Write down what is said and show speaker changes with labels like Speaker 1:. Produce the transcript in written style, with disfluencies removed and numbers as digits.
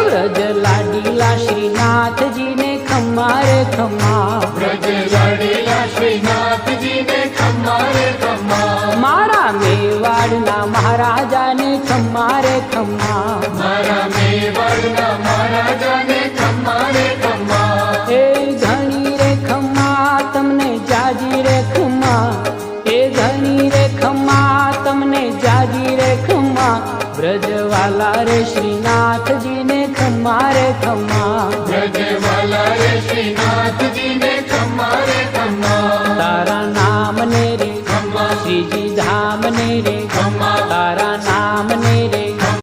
Speaker 1: વ્રજ લાડીલા શ્રીનાથજી ને ખમ્મા રે ખમ્મા,
Speaker 2: વ્રજ લાડીલા શ્રીનાથજી ને ખમ્મા રે ખમ્મા,
Speaker 1: મારા મેવાડના મહારાજાને ખમ્મા રે ખમ્મા,
Speaker 2: મારા મેવાડના મહારાજાને ખમ્મા રે ખમ્મા,
Speaker 1: એ ધણી રે ખમ્મા તમને જાજી રે ખમ્મા, એ ધણી રે ખમ્મા તમને જાજી રે ખમ્મા, વ્રજવાલા રે શ્રીનાથજી ને ખમ્મા રે ખમ્મા,
Speaker 2: વ્રજવાલા રે શ્રીનાથજી ને ખમ્મા રે ખમ્મા,
Speaker 1: તારા નામ ને રે
Speaker 2: ખમ્મા,
Speaker 1: શ્રીજી ધામ ને રે
Speaker 2: ખમ્મા,
Speaker 1: તારા નામ ને રે